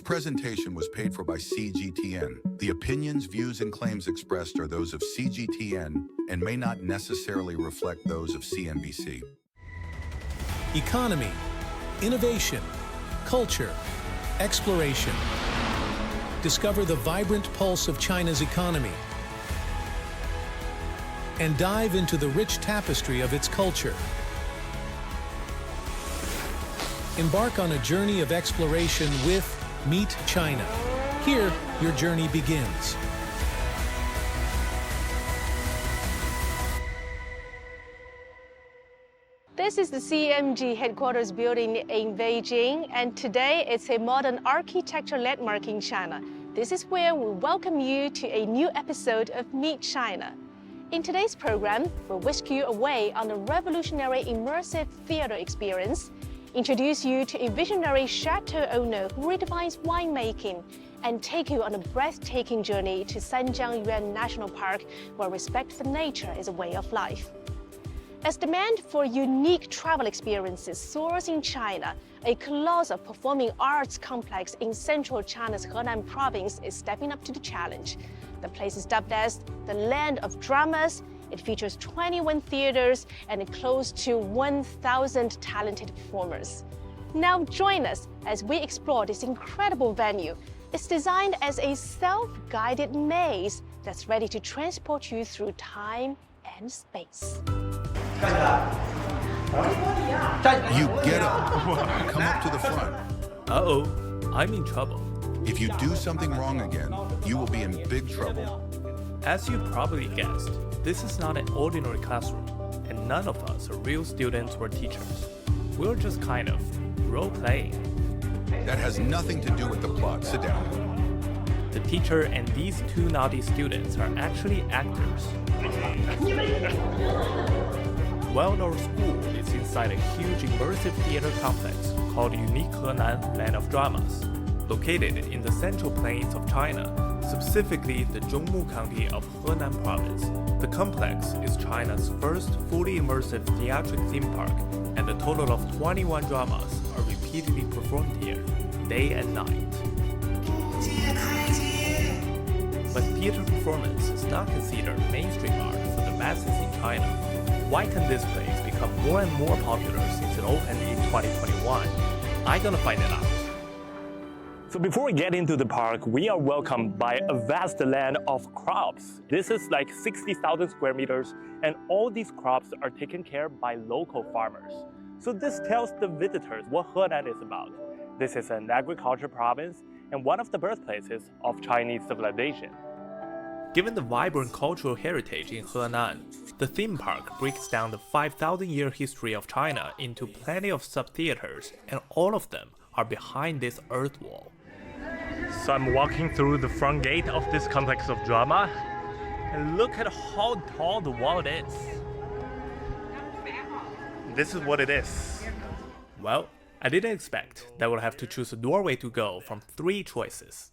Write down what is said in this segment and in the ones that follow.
presentation was paid for by CGTN. The opinions, views, and claims expressed are those of CGTN and may not necessarily reflect those of CNBC. Economy, innovation, culture, exploration. Discover the vibrant pulse of China's economy and dive into the rich tapestry of its culture. Embark on a journey of exploration with Meet China. Here, your journey begins. This is the CMG headquarters building in Beijing, and today it's a modern architecture landmark in China. This is where we welcome you to a new episode of Meet China. In today's program, we'll whisk you away on a revolutionary immersive theater experience, introduce you to a visionary chateau owner who redefines winemaking, and take you on a breathtaking journey to Sanjiangyuan National Park, where respect for nature is a way of life. As demand for unique travel experiences soars in China, a colossal performing arts complex in central China's Henan Province is stepping up to the challenge. The place is dubbed as the land of dramas. It features 21 theaters and close to 1,000 talented performers. Now join us as we explore this incredible venue. It's designed as a self-guided maze that's ready to transport you through time and space. You get up, come up to the front. Uh-oh, I'm in trouble. If you do something wrong again, you will be in big trouble. As you probably guessed, this is not an ordinary classroom, and none of us are real students or teachers. We're just kind of role-playing. That has nothing to do with the plot. Sit down. The teacher and these two naughty students are actually actors. Well, our school is inside a huge immersive theater complex called Unique Henan Land of Dramas, located in the central plains of China, specifically the Zhongmu County of Henan Province. The complex is China's first fully immersive theatric theme park, and a total of 21 dramas are repeatedly performed here, day and night. But theater performance is not considered mainstream art for the masses in China. Why can this place become more and more popular since it opened in 2021? I'm gonna find it out. So before we get into the park, we are welcomed by a vast land of crops. This is like 60,000 square meters, and all these crops are taken care of by local farmers. So this tells the visitors what Henan is about. This is an agriculture province and one of the birthplaces of Chinese civilization. Given the vibrant cultural heritage in Henan, the theme park breaks down the 5,000-year history of China into plenty of sub-theaters, and all of them are behind this earth wall. So I'm walking through the front gate of this complex of drama, and look at how tall the wall is. This is what it is. Well, I didn't expect that we'll have to choose a doorway to go from 3 choices.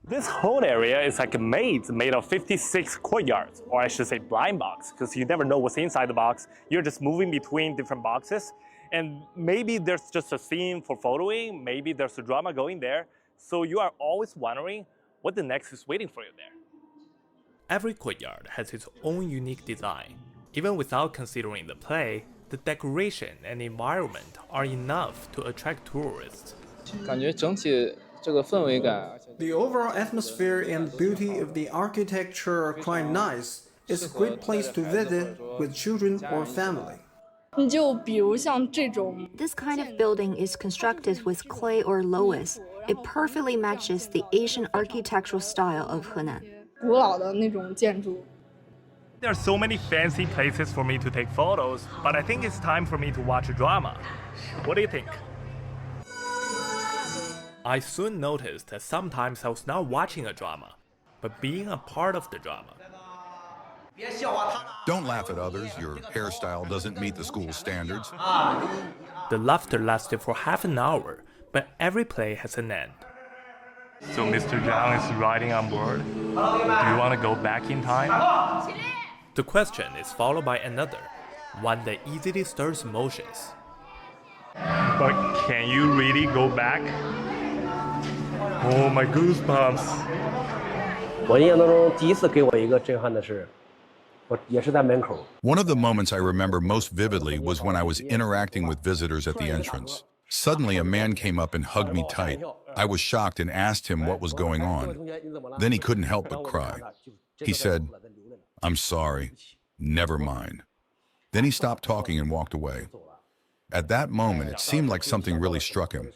This whole area is like a maze made of 56 courtyards, or I should say blind box, because you never know what's inside the box. You're just moving between different boxes, and maybe there's just a scene for photoing, maybe there's a drama going there, so you are always wondering what the next is waiting for you there. Every courtyard has its own unique design. Even without considering the play, the decoration and environment are enough to attract tourists. 感觉整体这个氛围感 The overall atmosphere and beauty of the architecture are quite nice. It's a great place to visit with children or family. 就比如像这种 This kind of building is constructed with clay or loess. It perfectly matches the Asian architectural style of Henan. 古老的那种建筑。 There are so many fancy places for me to take photos, but I think it's time for me to watch a drama. What do you think? I soon noticed that sometimes I was not watching a drama, but being a part of the drama. Don't laugh at others. Your hairstyle doesn't meet the school standards. The laughter lasted for half an hour, but every play has an end. So Mr. Zhang is riding on board. Do you want to go back in time? The question is followed by another, one that easily stirs emotions. But can you really go back? Oh, my goosebumps. 我印象当中，第一次给我一个震撼的是，也是在门口。 One of the moments I remember most vividly was when I was interacting with visitors at the entrance. Suddenly, a man came up and hugged me tight. I was shocked and asked him what was going on. Then he couldn't help but cry. He said, "I'm sorry. Never mind." Then he stopped talking and walked away. At that moment, it seemed like something really struck him.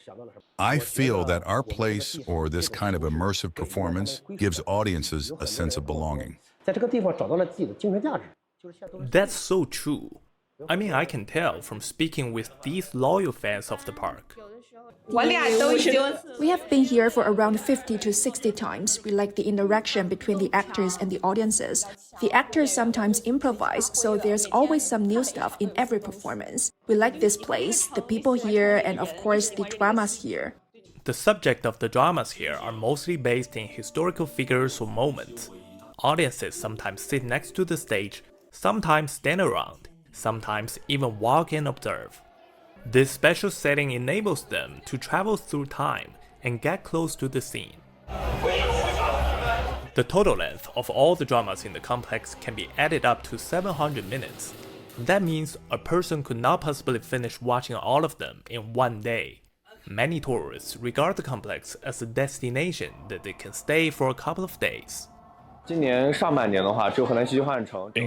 I feel that our place, or this kind of immersive performance, gives audiences a sense of belonging. 在这个地方找到了自己的精神价值。 That's so true. I mean, I can tell from speaking with these loyal fans of the park. We have been here for around 50 to 60 times. We like the interaction between the actors and the audiences. The actors sometimes improvise, so there's always some new stuff in every performance. We like this place, the people here, and of course the dramas here. The subject of the dramas here are mostly based in historical figures or moments. Audiences sometimes sit next to the stage, sometimes stand around, sometimes even walk and observe. This special setting enables them to travel through time and get close to the scene. The total length of all the dramas in the complex can be added up to 700 minutes. That means a person could not possibly finish watching all of them in one day. Many tourists regard the complex as a destination that they can stay for a couple of days. In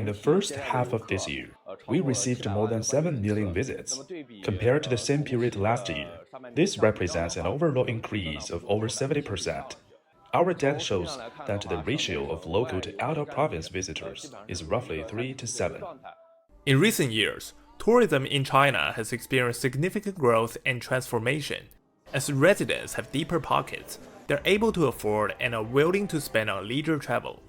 the first half of this year, we received more than 7 million visits. Compared to the same period last year, this represents an overall increase of over 70%. Our data shows that the ratio of local to out-of-province visitors is roughly 3 to 7. In recent years, tourism in China has experienced significant growth and transformation. As residents have deeper pockets, they're able to afford and are willing to spend on leisure travel.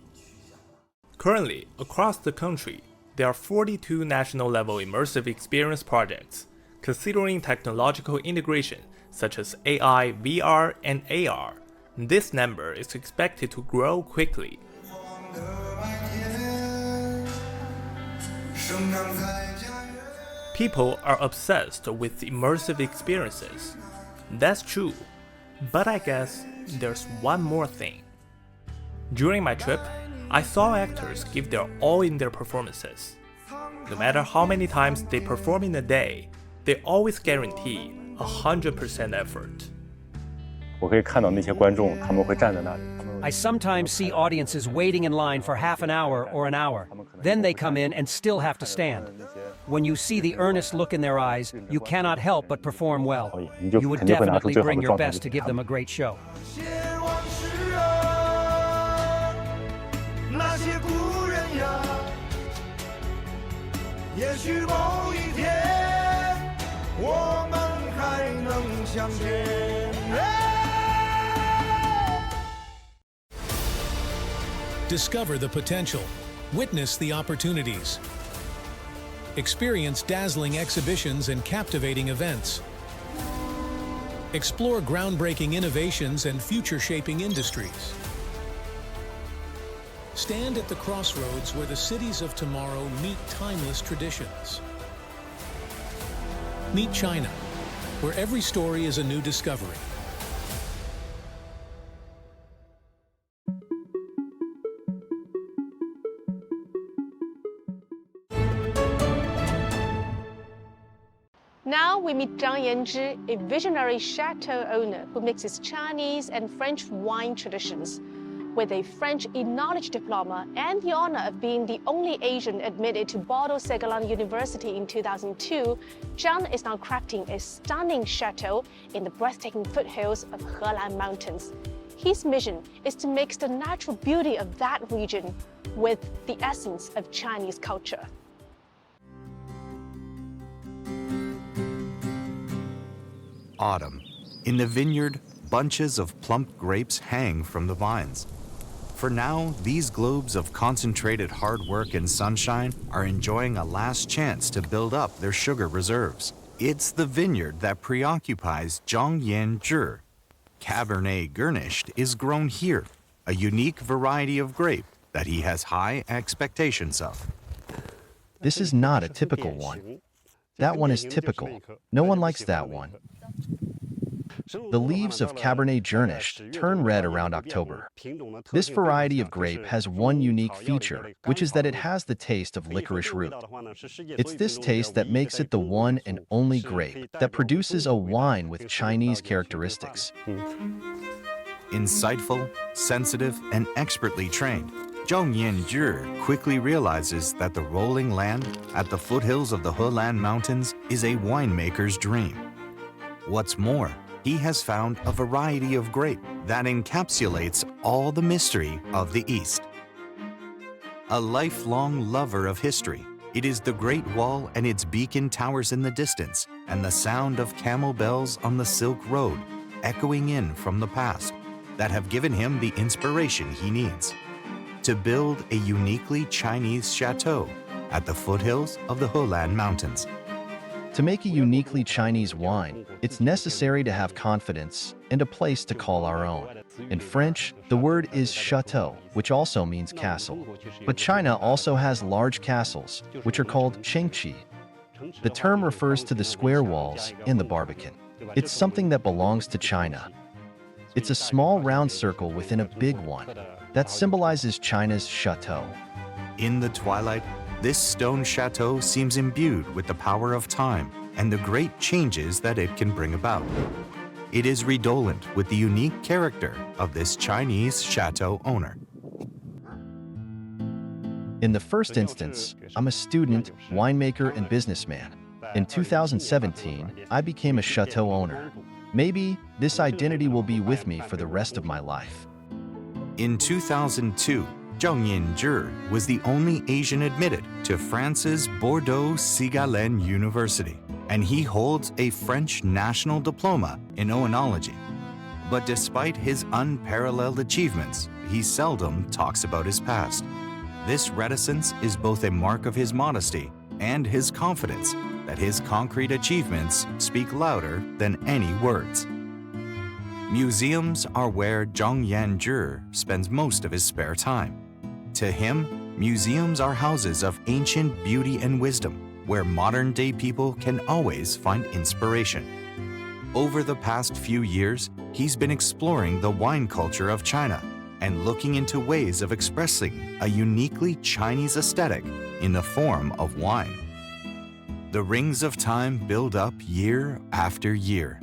Currently, across the country, there are 42 national-level immersive experience projects, considering technological integration such as AI, VR, and AR. This number is expected to grow quickly. People are obsessed with immersive experiences. That's true, but I guess there's one more thing. During my trip, I saw actors give their all in their performances. No matter how many times they perform in a day, they always guarantee 100% effort. I sometimes see audiences waiting in line for half an hour or an hour. Then they come in and still have to stand. When you see the earnest look in their eyes, you cannot help but perform well. You would definitely bring your best to give them a great show. Discover the potential. Witness the opportunities. Experience dazzling exhibitions and captivating events. Explore groundbreaking innovations and future-shaping industries. Stand at the crossroads where the cities of tomorrow meet timeless traditions. Meet China, where every story is a new discovery. Now we meet Zhang Yanzhi, a visionary chateau owner who mixes Chinese and French wine traditions. With a French oenology diploma and the honor of being the only Asian admitted to Bordeaux Segalen University in 2002, Zhang is now crafting a stunning chateau in the breathtaking foothills of Helan Mountains. His mission is to mix the natural beauty of that region with the essence of Chinese culture. Autumn. In the vineyard, bunches of plump grapes hang from the vines. For now, these globes of concentrated hard work and sunshine are enjoying a last chance to build up their sugar reserves. It's the vineyard that preoccupies Zhang Yanzhi. Cabernet Garnished is grown here, a unique variety of grape that he has high expectations of. This is not a typical one. That one is typical. No one likes that one. The leaves of Cabernet Grenache turn red around October. This variety of grape has one unique feature, which is that it has the taste of licorice root. It's this taste that makes it the one and only grape that produces a wine with Chinese characteristics. Insightful, sensitive, and expertly trained, Zhang Yanzhi quickly realizes that the rolling land at the foothills of the Helan Mountains is a winemaker's dream. What's more, he has found a variety of grape that encapsulates all the mystery of the East. A lifelong lover of history, it is the Great Wall and its beacon towers in the distance, and the sound of camel bells on the Silk Road, echoing in from the past, that have given him the inspiration he needs to build a uniquely Chinese chateau at the foothills of the Helan Mountains. To make a uniquely Chinese wine, it's necessary to have confidence and a place to call our own. In French, the word is chateau, which also means castle. But China also has large castles, which are called chengqi. The term refers to the square walls in the Barbican. It's something that belongs to China. It's a small round circle within a big one that symbolizes China's chateau. In the twilight, this stone chateau seems imbued with the power of time and the great changes that it can bring about. It is redolent with the unique character of this Chinese chateau owner. In the first instance, I'm a student, winemaker, and businessman. In 2017, I became a chateau owner. Maybe this identity will be with me for the rest of my life. In 2002, Zhang Yanzhi was the only Asian admitted to France's Bordeaux Segalen University, and he holds a French national diploma in oenology. But despite his unparalleled achievements, he seldom talks about his past. This reticence is both a mark of his modesty and his confidence that his concrete achievements speak louder than any words. Museums are where Zhang Yanzhi spends most of his spare time. To him, museums are houses of ancient beauty and wisdom, where modern-day people can always find inspiration. Over the past few years, he's been exploring the wine culture of China and looking into ways of expressing a uniquely Chinese aesthetic in the form of wine. The rings of time build up year after year,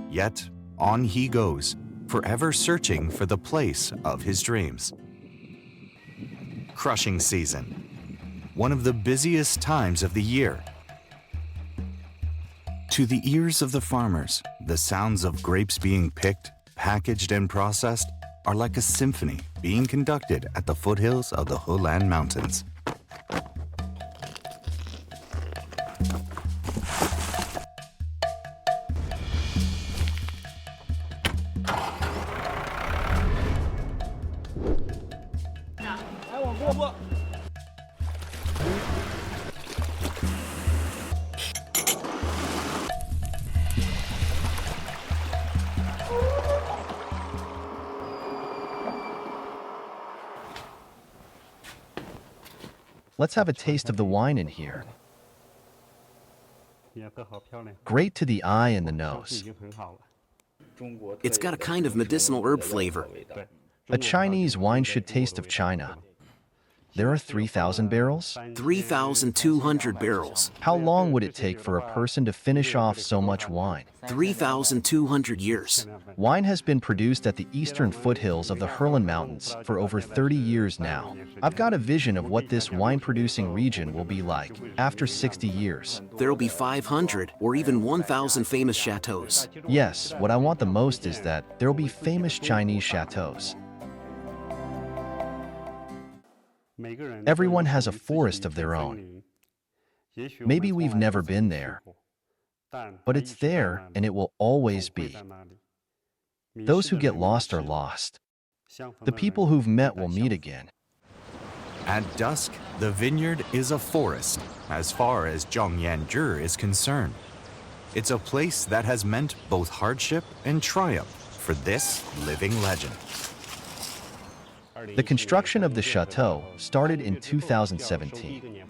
yet on he goes, forever searching for the place of his dreams. Crushing season, one of the busiest times of the year. To the ears of the farmers, the sounds of grapes being picked, packaged, and processed are like a symphony being conducted at the foothills of the Helan Mountains. Let's have a taste of the wine in here. Great to the eye and the nose. It's got a kind of medicinal herb flavor. A Chinese wine should taste of China. There are 3,000 barrels? 3,200 barrels. How long would it take for a person to finish off so much wine? 3,200 years. Wine has been produced at the eastern foothills of the Helan Mountains for over 30 years now. I've got a vision of what this wine-producing region will be like after 60 years. There'll be 500 or even 1,000 famous chateaus. Yes, what I want the most is that there'll be famous Chinese chateaus. Everyone has a forest of their own. Maybe we've never been there, but it's there and it will always be. Those who get lost are lost. The people who've met will meet again. At dusk, the vineyard is a forest, as far as Zhang Yanzhi is concerned. It's a place that has meant both hardship and triumph for this living legend. The construction of the chateau started in 2017.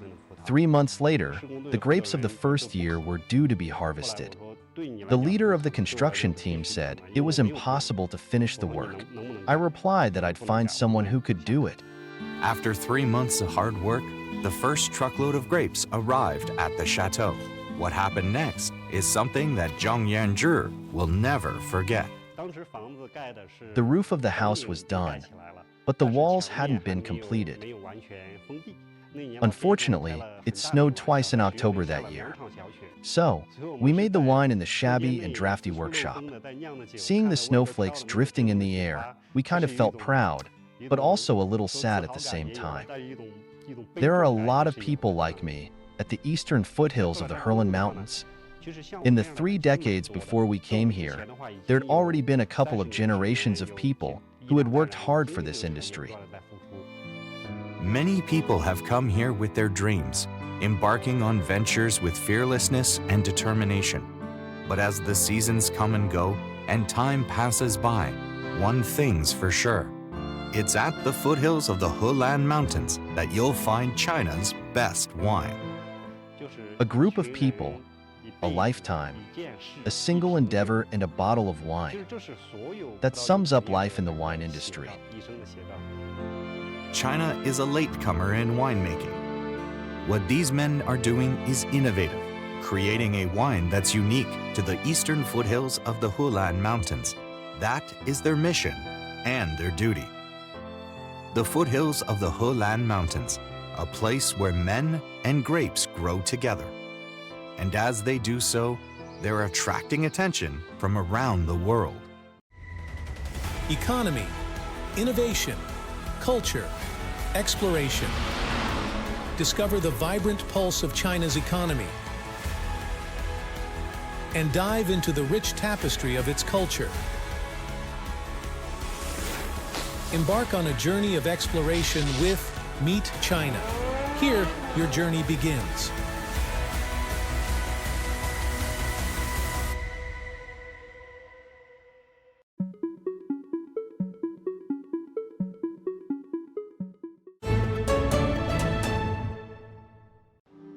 3 months later, the grapes of the first year were due to be harvested. The leader of the construction team said it was impossible to finish the work. I replied that I'd find someone who could do it. After 3 months of hard work, the first truckload of grapes arrived at the chateau. What happened next is something that Zhang Yanzhi will never forget. The roof of the house was done, but the walls hadn't been completed. Unfortunately, it snowed twice in October that year. So, we made the wine in the shabby and drafty workshop. Seeing the snowflakes drifting in the air, we kind of felt proud, but also a little sad at the same time. There are a lot of people like me at the eastern foothills of the Helan Mountains. In the 3 decades before we came here, there'd already been a couple of generations of people who had worked hard for this industry. Many people have come here with their dreams, embarking on ventures with fearlessness and determination. But as the seasons come and go and time passes by, one thing's for sure. It's at the foothills of the Helan Mountains that you'll find China's best wine. A group of people, a lifetime, a single endeavor, and a bottle of wine. That sums up life in the wine industry. China is a latecomer in winemaking. What these men are doing is innovative, creating a wine that's unique to the eastern foothills of the Helan Mountains. That is their mission and their duty. The foothills of the Helan Mountains, a place where men and grapes grow together. And as they do so, they're attracting attention from around the world. Economy, innovation, culture, exploration. Discover the vibrant pulse of China's economy and dive into the rich tapestry of its culture. Embark on a journey of exploration with Meet China. Here, your journey begins.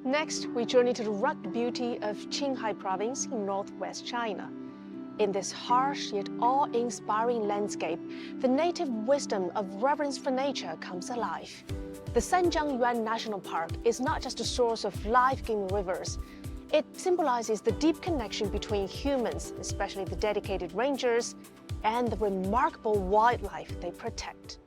Next, we journey to the rugged beauty of Henan Province in northwest China. In this harsh yet awe-inspiring landscape, the native wisdom of reverence for nature comes alive. The Sanjiangyuan National Park is not just a source of life-giving rivers. It symbolizes the deep connection between humans, especially the dedicated rangers, and the remarkable wildlife they protect.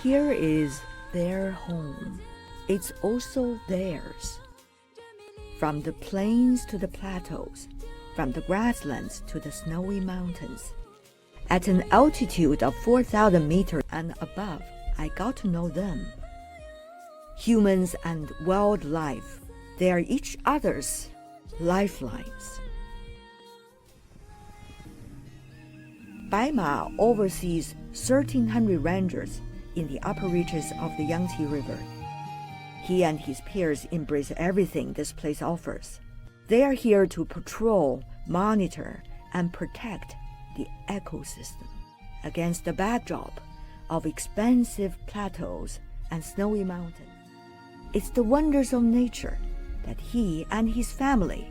Here is their home. It's also theirs. From the plains to the plateaus, from the grasslands to the snowy mountains. At an altitude of 4,000 meters and above, I got to know them. Humans and wildlife, they are each other's lifelines. Baima oversees 1,300 rangers in the upper reaches of the Yangtze River. He and his peers embrace everything this place offers. They are here to patrol, monitor, and protect the ecosystem against the backdrop of expansive plateaus and snowy mountains. It's the wonders of nature that he and his family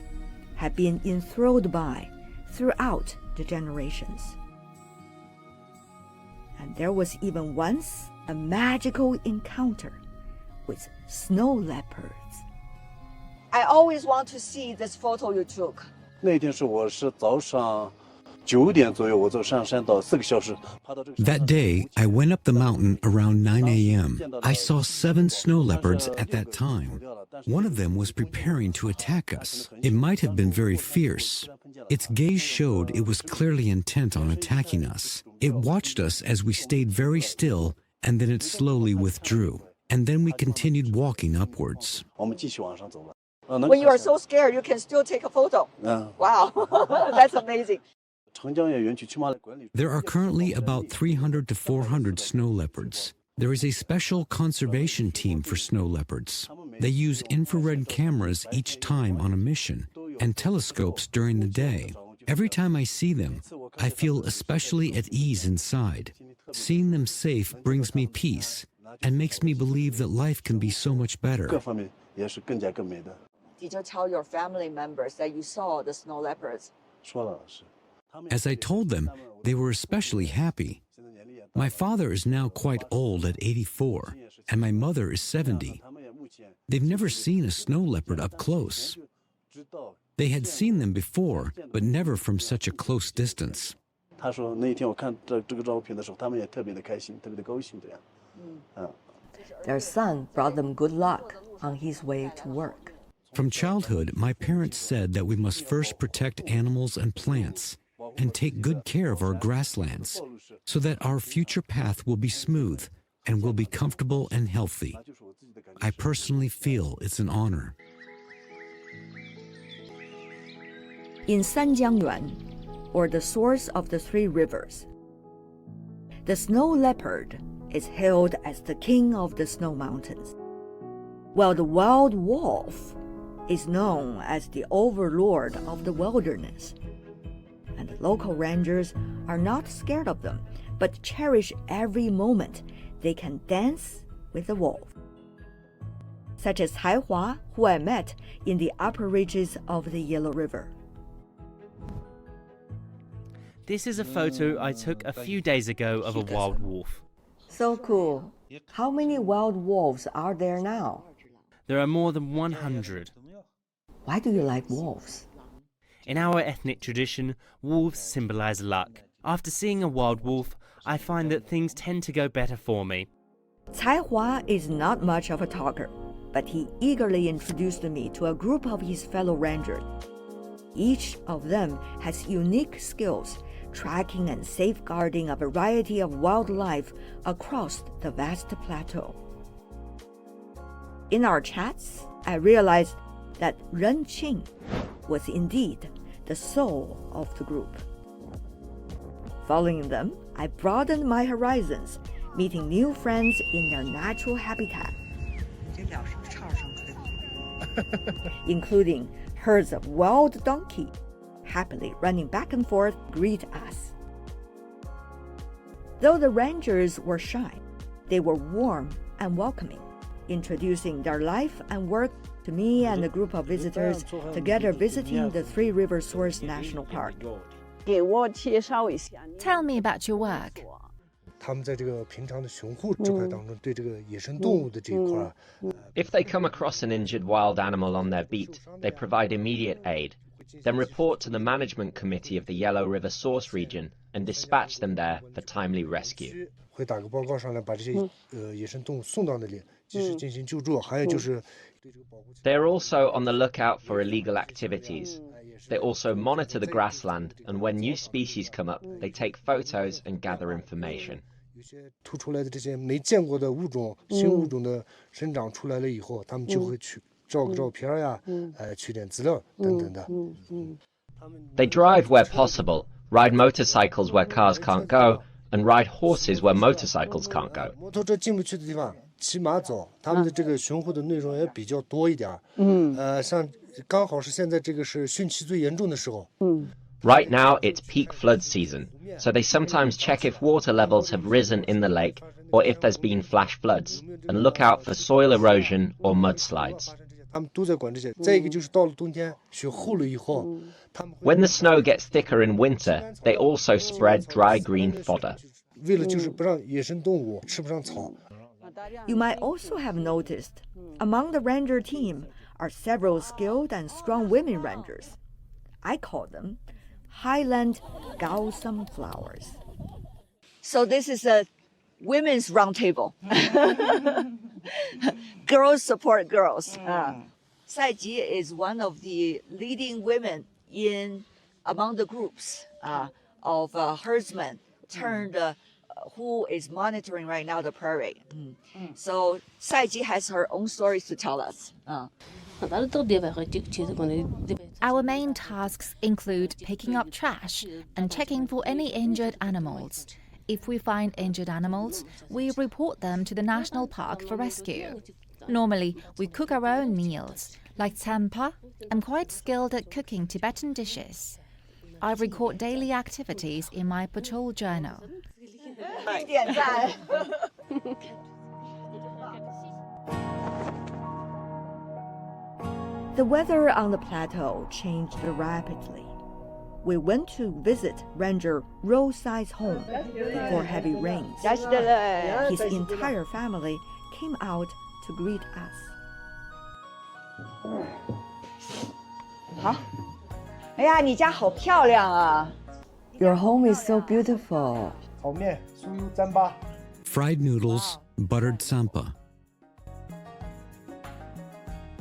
have been enthralled by throughout the generations. And there was even once a magical encounter with snow leopards. I always want to see this photo you took. 那天是我是早上9点左右，我走上山到4个小时，爬到这个。 That day, I went up the mountain around 9 a.m. I saw 7 snow leopards at that time. One of them was preparing to attack us. It might have been very fierce. Its gaze showed it was clearly intent on attacking us. It watched us as we stayed very still, and then it slowly withdrew. And then we continued walking upwards. When you are so scared, you can still take a photo. Wow, that's amazing. There are currently about 300 to 400 snow leopards. There is a special conservation team for snow leopards. They use infrared cameras each time on a mission and telescopes during the day. Every time I see them, I feel especially at ease inside. Seeing them safe brings me peace and makes me believe that life can be so much better. 也是更加更美的。 Did you tell your family members that you saw the snow leopards? 说了是。 As I told them, they were especially happy. My father is now quite old at 84, and my mother is 70. They've never seen a snow leopard up close. They had seen them before, but never from such a close distance. 他说那一天我看这个照片的时候，他们也特别的开心，特别的高兴这样。Their son brought them good luck on his way to work. From childhood, my parents said that we must first protect animals and plants and take good care of our grasslands so that our future path will be smooth and will be comfortable and healthy. I personally feel it's an honor. In Sanjiangyuan, or the source of the three rivers, the snow leopard is hailed as the king of the snow mountains, while the wild wolf is known as the overlord of the wilderness. And the local rangers are not scared of them, but cherish every moment they can dance with the wolf. Such as Haihua, who I met in the upper reaches of the Yellow River. This is a photo I took a few days ago of a wild wolf. So cool. How many wild wolves are there now? There are more than 100. Why do you like wolves? In our ethnic tradition, wolves symbolize luck. After seeing a wild wolf, I find that things tend to go better for me. Caihua is not much of a talker, but he eagerly introduced me to a group of his fellow rangers. Each of them has unique skills, tracking and safeguarding a variety of wildlife across the vast plateau. In our chats, I realized that Ren Qing was indeed the soul of the group. Following them, I broadened my horizons, meeting new friends in their natural habitat, including herds of wild donkey, happily running back and forth to greet us. Though the rangers were shy, they were warm and welcoming, introducing their life and work to me and a group of visitors together visiting the Three River Source National Park. Tell me about your work. If they come across an injured wild animal on their beat, they provide immediate aid, then report to the management committee of the Yellow River Source region and dispatch them there for timely rescue. They are also on the lookout for illegal activities. They also monitor the grassland, and when new species come up, they take photos and gather information. They drive where possible, ride motorcycles where cars can't go, and ride horses where motorcycles can't go. Right now, it's peak flood season, so they sometimes check if water levels have risen in the lake or if there's been flash floods, and look out for soil erosion or mudslides. When the snow gets thicker in winter, they also spread dry green fodder. You might also have noticed, among the ranger team are several skilled and strong women rangers. I call them Highland Gao sunflowers. So this is a women's roundtable. Girls support girls. Sai Ji is one of the leading women among the groups of herdsmen turned who is monitoring right now the prairie. So Sai Ji has her own stories to tell us. Our main tasks include picking up trash and checking for any injured animals. If we find injured animals, we report them to the national park for rescue. Normally, we cook our own meals. Like tsampa, I'm quite skilled at cooking Tibetan dishes. I record daily activities in my patrol journal. The weather on the plateau changed rapidly. We went to visit Ranger Roadside home before heavy rains. His entire family came out to greet us. 好，哎呀，你家好漂亮啊！ Your home is so beautiful. 炒面酥油糌粑。 Fried noodles, buttered sampa.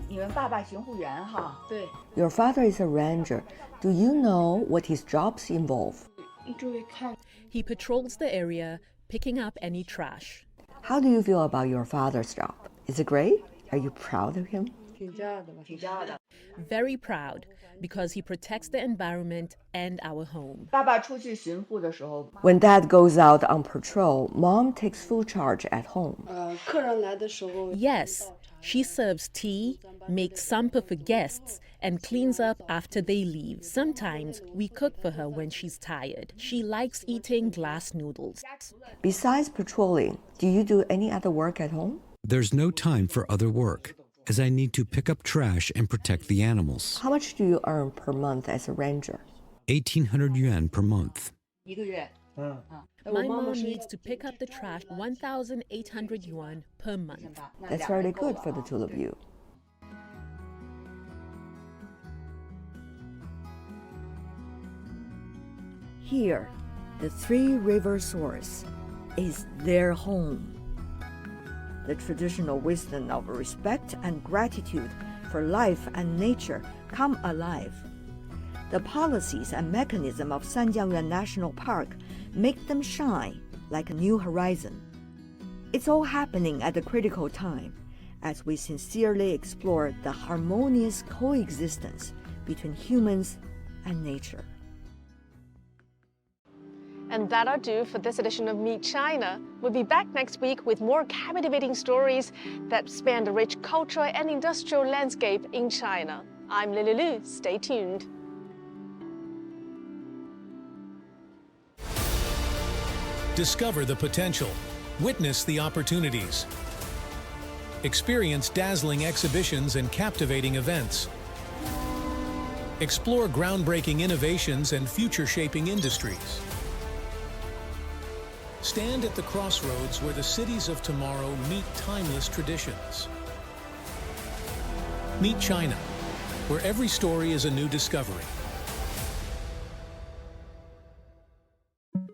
你们爸爸巡护员哈？对。 Your father is a ranger. Do you know what his jobs involve? He patrols the area, picking up any trash. How do you feel about your father's job? Is it great? Are you proud of him? 挺骄傲的吧？挺骄傲的。 Very proud, because he protects the environment and our home. 爸爸出去巡护的时候， When Dad goes out on patrol, Mom takes full charge at home. 客人来的时候 Yes, she serves tea, makes sampa for guests, and cleans up after they leave. Sometimes we cook for her when she's tired. She likes eating glass noodles. Besides patrolling, do you do any other work at home? There's no time for other work, as I need to pick up trash and protect the animals. How much do you earn per month as a ranger? 1,800 yuan per month. 一个月。 My mom needs to pick up the trash 1,800 yuan per month. That's very good for the two of you. Here, the Three River Source is their home. The traditional wisdom of respect and gratitude for life and nature come alive. The policies and mechanism of Sanjiangyuan National Park make them shine like a new horizon. It's all happening at a critical time as we sincerely explore the harmonious coexistence between humans and nature. And that'll do for this edition of Meet China. We'll be back next week with more captivating stories that span the rich cultural and industrial landscape in China. I'm Lily Lu. Stay tuned. Discover the potential. Witness the opportunities. Experience dazzling exhibitions and captivating events. Explore groundbreaking innovations and future-shaping industries. Stand at the crossroads where the cities of tomorrow meet timeless traditions. Meet China, where every story is a new discovery.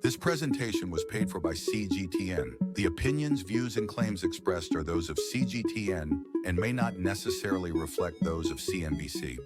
This presentation was paid for by CGTN. The opinions, views, and claims expressed are those of CGTN and may not necessarily reflect those of CNBC.